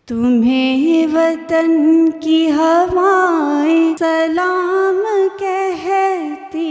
तुम्हें वतन की हवाएं सलाम कहती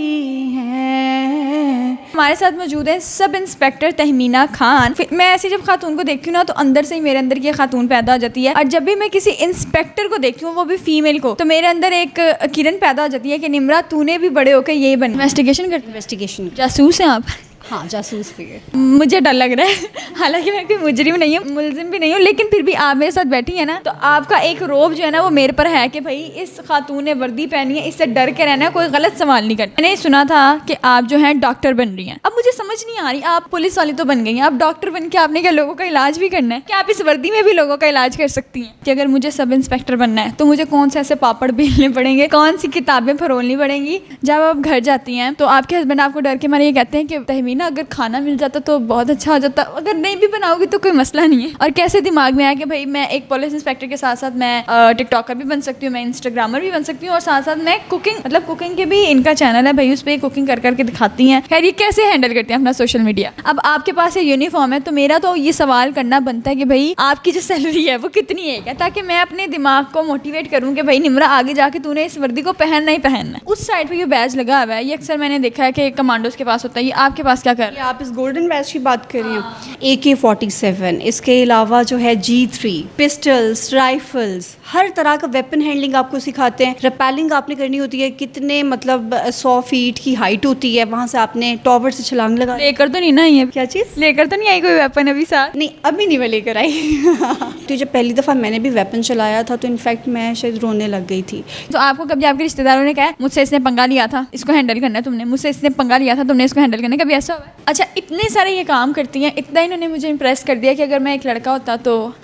हैं। हमारे साथ मौजूद है सब इंस्पेक्टर तहमीना खान। मैं ऐसी जब खातून को देखती हूँ ना तो अंदर से ही मेरे अंदर की खातून पैदा हो जाती है, और जब भी मैं किसी इंस्पेक्टर को देखती हूँ वो भी फीमेल को, तो मेरे अंदर एक किरण पैदा हो जाती है कि निम्रा तूने भी बड़े होकर ये बन। इन्वेस्टिगेशन जासूस हैं आप? हाँ, जासूस भी है। मुझे डर लग रहा है, हालांकि मैं कोई मुजरिम नहीं हूँ, मुलजिम भी नहीं हूँ, लेकिन फिर भी आप मेरे साथ बैठी है ना, तो आपका एक रोब जो है ना वो मेरे पर है कि भाई इस खातून ने वर्दी पहनी है, इससे डर के रहना है, कोई गलत सवाल नहीं करना। मैंने सुना था कि आप जो है डॉक्टर बन रही हैं। अब मुझे समझ नहीं आ रही, आप पुलिस वाली तो बन गई हैं, आप डॉक्टर बन के आपने क्या लोगों का इलाज भी करना है? क्या आप इस वर्दी में भी लोगों का इलाज कर सकती हैं? कि अगर मुझे सब इंस्पेक्टर बनना है तो मुझे कौन से ऐसे पापड़ बेलने पड़ेंगे, कौन सी किताबें फरोलनी पड़ेंगी? जब आप घर जाती हैं तो आपके हस्बैंड आपको डर के मारे ये कहते हैं कि तहमीना अगर खाना मिल जाता तो बहुत अच्छा हो जाता, अगर नहीं भी बनाओगी तो कोई मसला नहीं है। और कैसे दिमाग में आया कि भाई मैं एक पुलिस इंस्पेक्टर के साथ साथ मैं टिकटॉकर भी बन सकती हूँ, मैं इंस्टाग्रामर भी बन सकती हूँ, और साथ साथ मैं कुकिंग के भी इनका चैनल है भाई, उस पर कुकिंग कर करके दिखाती हैं। खैर ये कैसे हैंडल करते हैं अपना सोशल मीडिया? अब आपके पास ये यूनिफॉर्म है तो मेरा तो ये सवाल करना बनता है कि भाई आपकी जो सैलरी है वो कितनी है, क्या, ताकि मैं अपने दिमाग को मोटिवेट करूँ कि भाई निम्रा आगे जाके तूने इस वर्दी को पहनना ही पहनना है। उस साइड पर ये बैज लगा हुआ है, ये अक्सर मैंने देखा है कि कमांडोज के पास होता है, ये आपके पास क्या कर रहे हैं? आप इस गोल्डन बैच की बात कर रही हैं। AK-47, इसके अलावा जो है G3, पिस्टल्स, राइफल्स, हर तरह का वेपन हैंडलिंग आपको सिखाते हैं। रैपेलिंग आपने करनी होती है, कितने मतलब 100 फीट की हाइट होती है, वहाँ से आपने टॉवर से छलांग लगा। लेकर तो नहीं ना ये? क्या चीज़? लेकर तो नहीं आई कोई वेपन अभी साथ? नहीं, अभी नहीं मैं लेकर आई। तो जब पहली दफ़ा मैंने भी वेपन चलाया था तो इनफैक्ट मैं शायद रोने लग गई थी। तो आपको कभी आपके रिश्तेदारों ने कहा मुझसे इसने पंगा लिया था, इसको हैंडल करना है तुमने, मुझसे इसने पंगा लिया था, तुमने इसको हैंडल करना है, कभी ऐसा हुआ है? अच्छा, इतने सारे ये काम करती हैं, इतना इन्होंने मुझे इंप्रेस कर दिया कि अगर मैं एक लड़का होता तो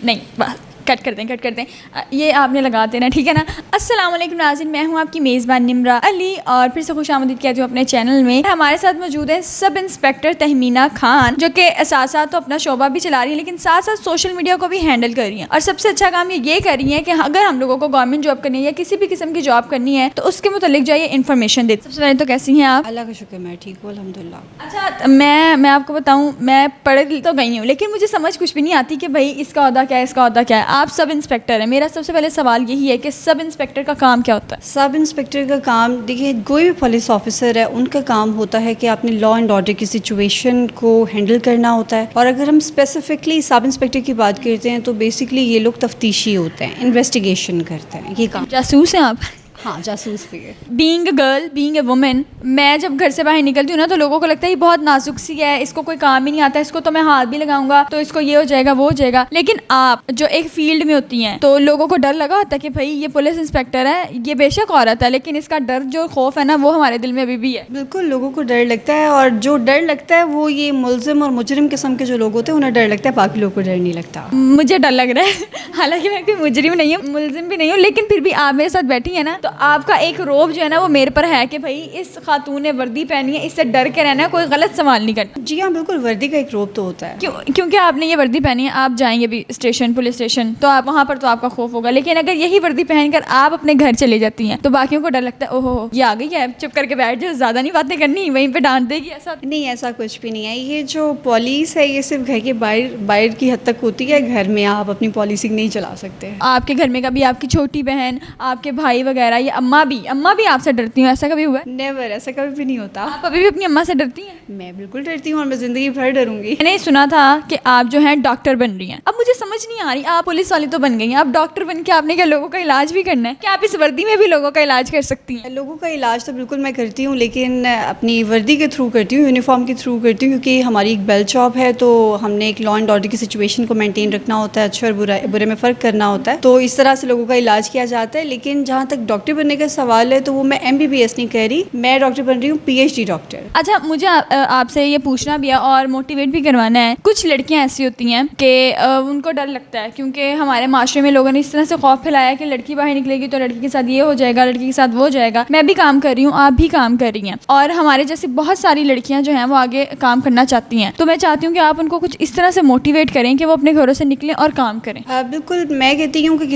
नहीं, बस कट कर दें ये आपने लगा देना, ठीक है ना। अस्सलाम वालेकुम नाज़रीन, मैं हूँ आपकी मेज़बान निम्रा अली और फिर से खुशामदीद कहती हूँ अपने चैनल में। हमारे साथ मौजूद है सब इंस्पेक्टर तहमीना खान, जो कि साथ साथ तो अपना शोबा भी चला रही है लेकिन साथ साथ सोशल मीडिया को भी हैंडल कर रही हैं। और सबसे अच्छा काम ये कर रही है कि अगर हम लोगों को गवर्नमेंट जॉब करनी है या किसी भी किस्म की जॉब करनी है तो उसके मुतालिक जो है इन्फॉर्मेशन देती। सबसे पहले तो कैसी हैं आप? अल्लाह का शुक्र, मैं ठीक हूँ अल्हम्दुलिल्लाह। अच्छा, मैं आपको बताऊँ, मैं पढ़ तो गई हूँ लेकिन मुझे समझ कुछ भी नहीं आती कि भाई इसका ओहदा क्या है, इसका ओहदा क्या है। आप सब इंस्पेक्टर है, मेरा सबसे पहले सवाल यही है कि सब इंस्पेक्टर का काम क्या होता है? सब इंस्पेक्टर का काम, देखिए कोई भी पुलिस ऑफिसर है उनका काम होता है कि आपने लॉ एंड ऑर्डर की सिचुएशन को हैंडल करना होता है। और अगर हम स्पेसिफिकली सब इंस्पेक्टर की बात करते हैं तो बेसिकली ये लोग तफ्तीशी होते हैं, इन्वेस्टिगेशन करते हैं, ये काम। जासूस हैं आप? हाँ, जासूस भी है। Being a girl, being a women, मैं जब घर से बाहर निकलती हूँ ना तो लोगों को लगता है ये बहुत नाजुक सी है, इसको कोई काम ही नहीं आता, इसको तो मैं हाथ भी लगाऊंगा तो इसको ये हो जाएगा वो हो जाएगा। लेकिन आप जो एक फील्ड में होती हैं तो लोगों को डर लगा होता है कि भाई ये पुलिस इंस्पेक्टर है, ये बेशक औरत है लेकिन इसका डर जो खौफ है ना वो हमारे दिल में अभी भी है। बिल्कुल, लोगों को डर लगता है, और जो डर लगता है वो ये मुलजिम और मुजरिम किस्म के जो लोग होते हैं उन्हें डर लगता है, बाकी लोगों को डर नहीं लगता। मुझे डर लग रहा है, हालांकि मैं कोई मुजरिम नहीं हूँ, मुलजिम भी नहीं हूँ, लेकिन फिर भी आप मेरे साथ बैठी है ना, तो आपका एक रोब जो है ना वो मेरे पर है कि भाई इस खातून ने वर्दी पहनी है, इससे डर के रहना है, कोई गलत सवाल नहीं करना। जी हाँ, बिल्कुल, वर्दी का एक रोब तो होता है। क्योंकि आपने ये वर्दी पहनी है, आप जाएंगे भी स्टेशन, पुलिस स्टेशन, तो आप वहाँ पर तो आपका खौफ होगा, लेकिन अगर यही वर्दी पहनकर आप अपने घर चले जाती हैं तो बाकियों को डर लगता है ओहो ये आ गई है, चुप करके बैठ जाओ, ज़्यादा नहीं बातें करनी, वहीं पे डांट देगी। ऐसा नहीं, ऐसा कुछ भी नहीं है। ये जो पॉलिस है ये सिर्फ घर के बाहर की हद तक होती है, घर में आप अपनी पॉलिसी नहीं चला सकते। आपके घर में कभी आपकी छोटी बहन, आपके भाई वगैरह या अम्मा भी आपसे डरती हूँ, ऐसा कभी हुआ है? नेवर, ऐसा कभी भी नहीं होता। आप अभी भी अपनी अम्मा से डरती हैं? मैं बिल्कुल डरती हूँ और मैं ज़िंदगी भर डरूंगी। मैंने सुना था कि आप जो हैं डॉक्टर बन रही हैं। अब मुझे समझ नहीं आ रही, आप पुलिस वाली तो बन गई हैं, आप डॉक्टर बन के आपने क्या लोगों का इलाज भी करना है? क्या आप इस वर्दी में भी लोगों का इलाज कर सकती हैं? लोगों का इलाज तो बिल्कुल मैं करती हूँ, लेकिन अपनी वर्दी के थ्रू करती हूँ, यूनिफॉर्म के थ्रू करती हूँ, क्योंकि हमारी एक बेल्ट जॉब है तो हमने एक लॉ एंड ऑर्डर की सिचुएशन को मेंटेन रखना होता है, अच्छे और बुरे में फ़र्क करना होता है, तो इस तरह से लोगों का इलाज किया जाता है। लेकिन जहाँ तक डॉक्टर बनने का सवाल है तो वो मैं MBBS नहीं कह रही, मैं डॉक्टर बन रही हूँ PhD डॉक्टर। अच्छा, मुझे आपसे ये पूछना भी है और मोटिवेट भी करवाना है। कुछ लड़कियां ऐसी होती हैं कि उनको डर लगता है, क्योंकि हमारे माशरे में लोगों ने इस तरह से खौफ फैलाया कि लड़की बाहर निकलेगी तो लड़की के साथ ये हो जाएगा, लड़की के साथ वो हो जाएगा। मैं भी काम कर रही हूँ, आप भी काम कर रही हैं, और हमारे जैसी बहुत सारी लड़कियां जो हैं वो आगे काम करना चाहती हैं, तो मैं चाहती हूँ कि आप उनको कुछ इस तरह से मोटिवेट करें कि वो अपने घरों से निकलें और काम करें। बिल्कुल, मैं कहती हूँ कि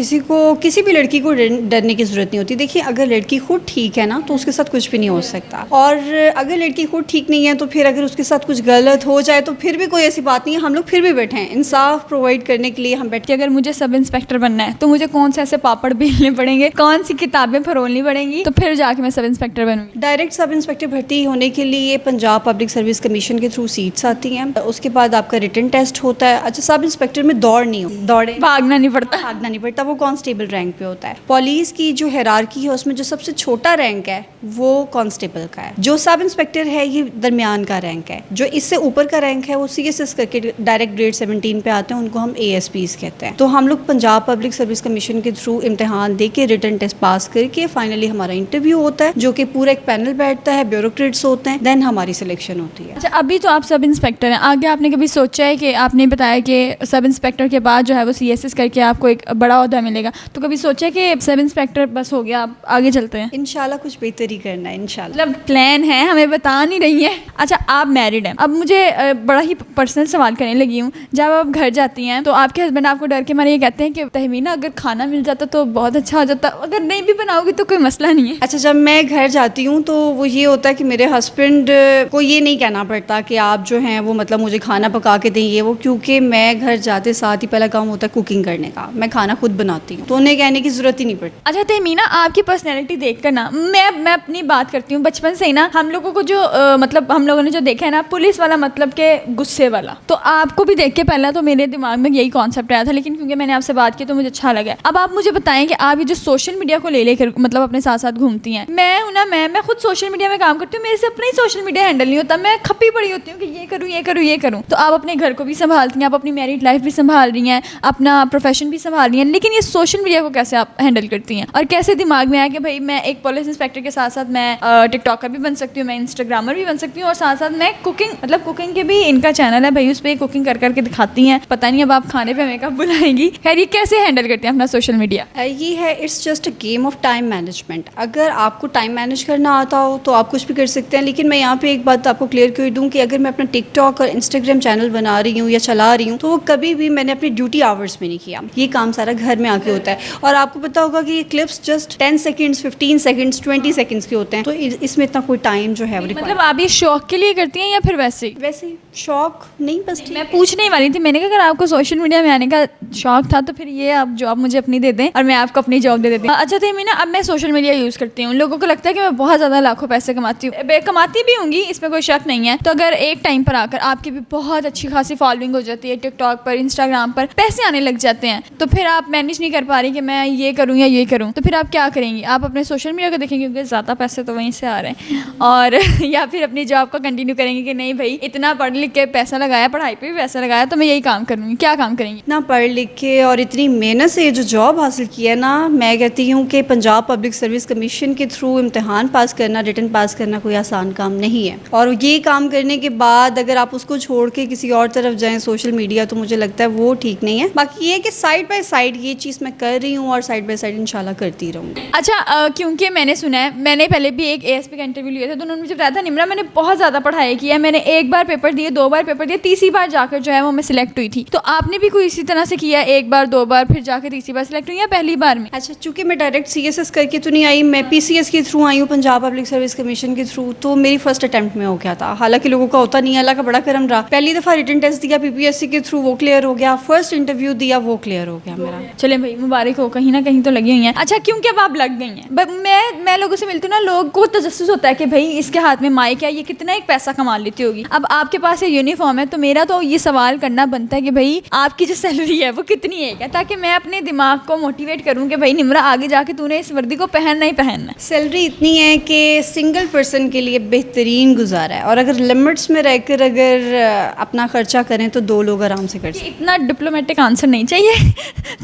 किसी भी लड़की को डरने की ज़रूरत नहीं होती। देखिए अगर लड़की खुद ठीक है ना तो उसके साथ कुछ भी नहीं हो सकता, और अगर लड़की खुद ठीक नहीं है तो फिर अगर उसके साथ कुछ गलत हो जाए तो फिर भी कोई ऐसी बात नहीं है, हम लोग फिर भी बैठे हैं इंसाफ प्रोवाइड करने के लिए। हम बैठे कि अगर मुझे सब इंस्पेक्टर बनना है तो मुझे कौन से ऐसे पापड़ बेलने पड़ेंगे, कौन सी किताबें फरोलनी पड़ेंगी, तो फिर जाके मैं sub inspector बनूंगी। Direct sub inspector भर्ती होने के लिए पंजाब पब्लिक सर्विस कमीशन के थ्रू सीट्स आती हैं, उसके बाद आपका रिटन टेस्ट होता है। अच्छा, सब इंस्पेक्टर में दौड़ नहीं हो, दौड़े भागना नहीं पड़ता। भागना नहीं पड़ता, वो कांस्टेबल रैंक पे होता है। पुलिस की जो हायरार्की है उसमें जो सबसे छोटा रैंक है वो कांस्टेबल का है, जो सब इंस्पेक्टर है ये दरमियान का रैंक है, जो इससे ऊपर का रैंक है वो CSS करके डायरेक्ट ग्रेड 17 पे आते हैं, उनको हम ASPs कहते हैं। तो हम लोग पंजाब पब्लिक सर्विस कमीशन के थ्रू इम्तिहान दे के रिटन टेस्ट पास करके फाइनली हमारा इंटरव्यू होता है, जो कि पूरा एक पैनल बैठता है, ब्यूरोक्रेट्स होते हैं, देन हमारी सिलेक्शन होती है। अच्छा, अभी तो आप सब इंस्पेक्टर हैं, आगे आपने कभी सोचा है कि आपने बताया कि सब इंस्पेक्टर के बाद जो है वो CSS करके आपको एक बड़ा ओहदा मिलेगा, तो कभी सोचा है कि सब इंस्पेक्टर बस हो गया, आप आगे चलते हैं? इंशाल्लाह कुछ बेहतर ही करना है इंशाल्लाह। मतलब प्लान है, हमें बता नहीं रही है। अच्छा, आप मैरिड हैं, अब मुझे बड़ा ही पर्सनल सवाल करने लगी हूँ। जब आप घर जाती हैं तो आपके हस्बैंड आपको डर के मारे ये कहते हैं कि तहमीना अगर खाना मिल जाता तो बहुत अच्छा हो जाता, अगर नहीं भी बनाओगी तो कोई मसला नहीं है? अच्छा, जब मैं घर जाती हूँ तो वो ये होता है कि मेरे हस्बैंड को ये नहीं कहना पड़ता कि आप जो हैं वो मतलब मुझे खाना पका के दें ये वो, क्योंकि मैं घर जाते साथ ही पहला काम होता है कुकिंग करने का, मैं खाना खुद बनाती हूँ, तो उन्हें कहने की ज़रूरत ही नहीं पड़ती। अच्छा तहमीना, आपकी पर्सनैलिटी देख कर ना मैं अपनी बात करती हूँ, बचपन से ही ना हम लोगों को जो मतलब हम लोगों ने जो देखा है ना, पुलिस वाला मतलब के गुस्से वाला, तो आपको भी देख के पहला तो मेरे दिमाग में यही कॉन्सेप्ट आया था, लेकिन क्योंकि मैंने आपसे बात की तो मुझे अच्छा लगा। अब आप मुझे बताएं कि आप ये जो सोशल मीडिया को ले लेकर मतलब अपने साथ साथ घूमती हैं, मैं हूँ ना, मैं खुद सोशल मीडिया में काम करती हूँ, मेरे से अपना ही सोशल मीडिया हैंडल नहीं होता, मैं खप्पी पड़ी होती हूँ कि ये करूँ ये करूँ ये करूँ। तो आप अपने घर को भी संभालती हैं, आप अपनी मैरिड लाइफ भी संभाल रही हैं, अपना प्रोफेशन भी संभाल रही हैं, लेकिन ये सोशल मीडिया को कैसे आप हैंडल करती हैं, और कैसे दिमाग में आया कि भाई मैं एक पुलिस इंस्पेक्टर के साथ साथ मैं टिकटॉकर भी बन सकती हूँ, मैं इंस्टाग्रामर भी बन सकती हूँ, और साथ साथ मैं कुकिंग, मतलब कुकिंग के भी इनका चैनल है भाई, उस पर कुकिंग कर करके दिखाती हैं। पता नहीं अब आप खाने पे हमें कब बुलाएंगी। खैर, ये कैसे हैंडल करते हैं अपना सोशल मीडिया? ये है, it's just a game of time management. अगर आपको टाइम मैनेज करना आता हो तो आप कुछ भी कर सकते हैं, लेकिन मैं यहाँ पे एक बात आपको क्लियर कर दूँ कि अगर मैं अपना टिकटॉक और इंस्टाग्राम चैनल बना रही हूँ या चला रही हूँ तो वो कभी भी मैंने अपनी ड्यूटी आवर्स में नहीं किया, ये काम सारा घर में आके होता है। और आपको पता होगा कि ये clips just 10 seconds 15 seconds 20 seconds के होते हैं, तो इसमें इतना कोई टाइम जो है मतलब आप ये शौक के लिए करती हैं या फिर वैसे ही? वैसे शौक नहीं, बस मैं पूछने ही वाली थी, मैंने कहा अगर आपको सोशल मीडिया में आने का शौक था तो फिर ये आप जॉब मुझे अपनी दे दें और मैं आपको अपनी जॉब दे देती हूँ। अच्छा तहमीना, अब मैं सोशल मीडिया यूज़ करती हूँ, लोगों को लगता है कि मैं बहुत ज़्यादा लाखों पैसे कमाती हूँ, कमाती भी होंगी, इसमें कोई शक नहीं है। तो अगर एक टाइम पर आकर आपकी भी बहुत अच्छी खासी फॉलोइंग हो जाती है, टिकटॉक पर, इंस्टाग्राम पर पैसे आने लग जाते हैं, तो फिर आप मैनेज नहीं कर पा रही कि मैं ये करूँ या ये करूँ, तो फिर आप क्या करेंगी? आप अपने सोशल मीडिया को देखेंगे क्योंकि ज़्यादा पैसे तो वहीं से आ रहे हैं, और या फिर अपनी जॉब को कंटिन्यू करेंगे कि नहीं भाई इतना पढ़ लिख के पैसा लगाया, पढ़ाई पे भी पैसा लगाया, तो मैं यही काम करूँगी? क्या काम करेंगी? इतना पढ़ लिख के और इतनी मेहनत से जो जॉब हासिल की है ना, मैं कहती हूँ कि पंजाब पब्लिक सर्विस कमीशन के थ्रू इम्तिहान पास करना, रिटन पास करना कोई आसान काम नहीं है। और ये काम करने के बाद अगर आप उसको छोड़ के किसी और तरफ जाएं सोशल मीडिया, तो मुझे लगता है वो ठीक नहीं है। बाकी ये कि साइड बाय साइड ये चीज़ मैं कर रही हूँ और साइड बाय साइड इंशाल्लाह करती रहूँगी। अच्छा, क्योंकि मैंने सुना है, मैंने पहले भी एक ASP का इंटरव्यू लिया था, तो उन्होंने मुझे बताया था निम्रा मैंने बहुत ज़्यादा पढ़ाई की है, मैंने एक बार पेपर दिए, 2 बार पेपर दिए, तीसरी बार जाकर जो है वो मैं सिलेक्ट हुई थी। तो आपने भी कोई इसी तरह से किया, एक बार 2 बार फिर जाकर तीसरी बार सिलेक्ट हुई या पहली बार में? अच्छा, चूँकि मैं डायरेक्ट CSS करके तो नहीं आई, मैं PCS के थ्रू आई हूँ, पंजाब पब्लिक सर्विस कमीशन के थ्रू, तो मेरी फर्स्ट अटैम्प्ट में हो गया था। हालांकि लोगों का होता नहीं है, अल्लाह का बड़ा करम रहा, पहली दफ़ा रिटन टेस्ट दिया PPSC के थ्रू, वो क्लियर हो गया, फर्स्ट इंटरव्यू दिया वो क्लियर हो गया मेरा। चले भाई, मुबारक हो, कहीं ना कहीं तो लगी हुई हैं। अच्छा, क्योंकि अब आप लग गई हैं, मैं लोगों से मिलती हूँ ना, लोगों को तजस्सुस होता है कि भाई इसके हाथ में माइक है, ये कितना एक पैसा कमा लेती होगी। अब आपके पास ये यूनिफॉर्म है, तो मेरा तो ये सवाल करना बनता है कि भाई आपकी जो सैलरी है वो कितनी है, क्या, ताकि मैं अपने दिमाग को मोटिवेट करूँ कि भाई निम्रा आगे जाके तूने इस वर्दी को पहनना ही पहनना है। सैलरी इतनी है कि सिंगल पर्सन के लिए बेहतरीन गुजारा है, और अगर लिमिट्स में रहकर अगर अपना खर्चा करें तो 2 लोग आराम से कर सकते हैं। इतना डिप्लोमेटिक आंसर नहीं चाहिए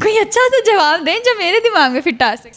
कोई अच्छा सा जवाब दें जो मेरे दिमाग में फिट आ सके।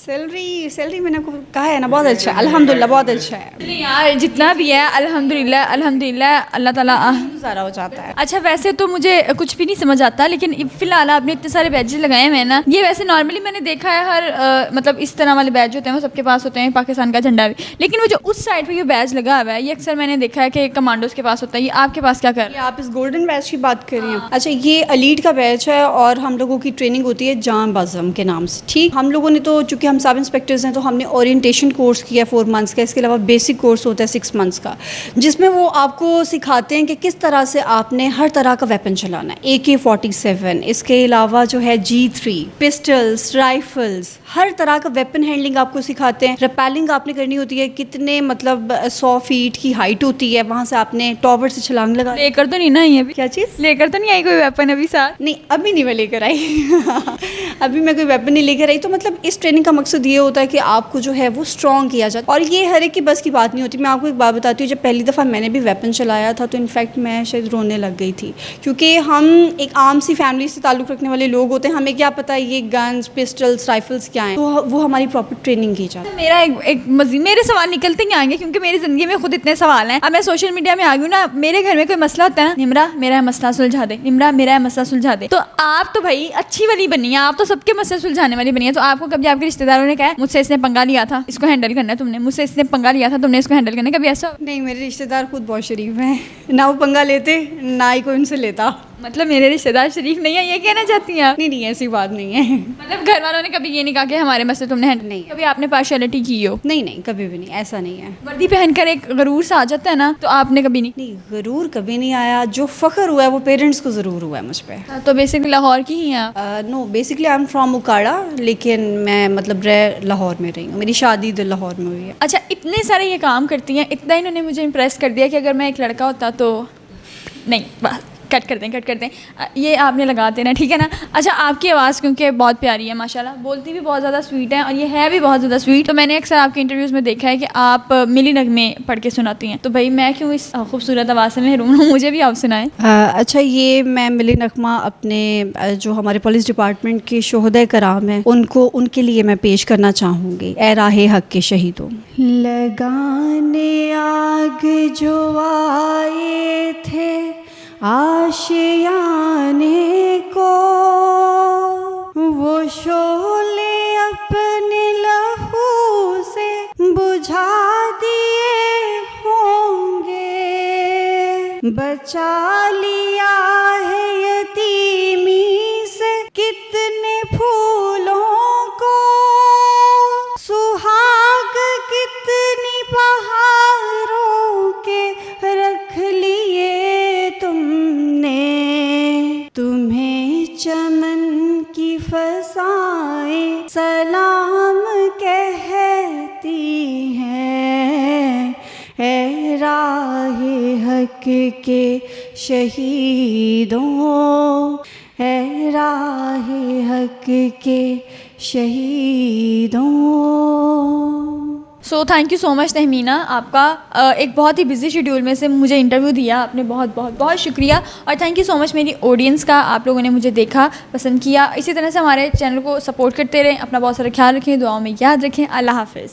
सैलरी मैंने आपको कहा है ना, बहुत अच्छा है, अल्हम्दुलिल्लाह बहुत अच्छा है। नहीं यार, जितना भी है अल्हम्दुलिल्लाह अल्हम्दुलिल्लाह, अल्लाह ताला गुजारा हो जाता है। अच्छा, वैसे तो मुझे कुछ भी नहीं समझ आता, लेकिन फिलहाल आपने इतने सारे बैजेस लगाए हैं ना, ये वैसे नॉर्मली मैंने देखा है हर मतलब इस तरह वाले बैज होते हैं वो सबके पास होते हैं, पाकिस्तान का झंडा भी, लेकिन वो जो उस साइड पे ये बैज लगा हुआ है ये अक्सर मैंने देखा है कि कमांडोज के पास होता है, ये आपके पास क्या कर रहे हैं? आप इस गोल्डन बैच की बात कर रही हैं? अच्छा, ये एलीट का बैच है और हम लोगों की ट्रेनिंग होती है जान बाज़म के नाम से। ठीक, हम लोगों ने तो चूँकि हम सब इंस्पेक्टर्स हैं तो हमने ओरिएंटेशन कोर्स किया 4 मंथ्स का, इसके अलावा बेसिक कोर्स होता है 6 मंथ्स का, जिसमें वो आपको सिखाते हैं कि किस तरह से आपने हर तरह का वेपन चलाना है। AK-47, इसके अलावा जो है G3, पिस्टल्स, राइफल्स, हर तरह का वेपन हैंडलिंग आपको सिखाते हैं। रेपेलिंग आपने करनी होती है, कितने मतलब 100 फीट की हाइट होती है, वहाँ से आपने टॉवर से छलांग लगा। लेकर तो नहीं ना आई अभी? क्या चीज़? लेकर तो नहीं आई कोई वेपन अभी साथ? नहीं, अभी नहीं मैं लेकर आई अभी मैं कोई वेपन नहीं लेकर आई। तो मतलब इस ट्रेनिंग का मकसद ये होता है कि आपको जो है वो स्ट्रॉन्ग किया जाता है, और ये हर एक की बस की बात नहीं होती। मैं आपको एक बात बताती हूँ, जब पहली दफ़ा मैंने भी वेपन चलाया था तो इनफैक्ट मैं शायद रोने लग गई थी, क्योंकि हम एक आम सी फैमिली से ताल्लुक़ रखने वाले लोग होते हैं, हमें क्या पता है ये गन्स, पिस्टल्स, राइफल्स क्या हैं, तो वो हमारी प्रॉपर ट्रेनिंग की जाती है। मेरा एक मजीद मेरे सवाल निकलते ही आएंगे, क्योंकि मेरी ज़िंदगी में खुद इतने सवाल हैं। अब मैं सोशल मीडिया में आ गई हूँ ना, मेरे घर में कोई मसला होता है ना, निमरा मेरा मसला सुलझा दे, निमरा मेरा मसला सुलझा दे। तो आप तो भाई अच्छी वाली बनी है, आप तो सबके मसले सुलझाने वाली बनी है। तो आपको कभी आपके रिश्तेदारों ने कहा मुझसे इसने पंगा लिया था, इसको हैंडल करना है तुमने, मुझसे इसने पंगा लिया था, तुमने इसको हैंडल करना है, कभी ऐसा? नहीं, मेरे रिश्तेदार खुद बहुत शरीफ हैं, ना वो पंगा लेते ना ही कोई उनसे लेता। मतलब मेरे रिश्तेदार शरीफ नहीं है, ये कहना चाहती हैं आप? नहीं, ऐसी बात नहीं है। मतलब घर वालों ने कभी ये नहीं कहा कि हमारे मसले तुमने हैंडल नहीं। कभी आपने पार्शियलिटी की हो? नहीं, कभी भी नहीं, ऐसा नहीं है। वर्दी पहनकर एक गरूर सा आ जाता है ना, तो आपने कभी नहीं? नहीं, गरूर कभी नहीं आया। जो फ़ख्र हुआ है वो पेरेंट्स को ज़रूर हुआ है मुझ पर। तो बेसिकली लाहौर की ही हैं आप? No, basically I am from उकाड़ा, लेकिन मैं मतलब लाहौर में रही हूँ। मेरी शादी तो लाहौर में हुई है। अच्छा, इतने सारे ये काम करती हैं, इतना इन्होंने मुझे इम्प्रेस कर दिया कि अगर मैं एक लड़का होता तो नहीं, बस कट कर दें ये आपने लगा देना, ठीक है ना। अच्छा, आपकी आवाज़ क्योंकि बहुत प्यारी है माशाल्लाह, बोलती भी बहुत ज़्यादा स्वीट है और ये है भी बहुत ज़्यादा स्वीट। तो मैंने अक्सर आपके इंटरव्यूज़ में देखा है कि आप मिली नगमे पढ़ के सुनाती हैं, तो भाई मैं क्यों इस खूबसूरत आवाज़ से महरूम हूँ, मुझे भी आप सुनाएं। अच्छा, ये मैं मिली नगमा अपने जो हमारे पुलिस डिपार्टमेंट के शोहदे कराम हैं उनके लिए मैं पेश करना चाहूँगी। ए राहे हक के शहीदों। लगाने आग जो आए थे आशियाने को, वो शोले अपने लहू से बुझा दिए होंगे। बचा लिया है यतीमी से कितने फूलों को, सुहाग कितनी बहारों के रख लिए तुमने। तुम्हें चमन की फ़ज़ाएं सलाम कहती हैं। ए राहे हक के शहीदों, ए राहे हक के शहीदों। So thank you so much Tahmina, आपका एक बहुत ही बिजी शेड्यूल में से मुझे इंटरव्यू दिया आपने, बहुत बहुत बहुत शुक्रिया। और थैंक यू सो मच मेरी ऑडियंस का, आप लोगों ने मुझे देखा, पसंद किया। इसी तरह से हमारे चैनल को सपोर्ट करते रहें। अपना बहुत सारा ख्याल रखें, दुआओं में याद रखें। अल्लाह हाफ़िज़।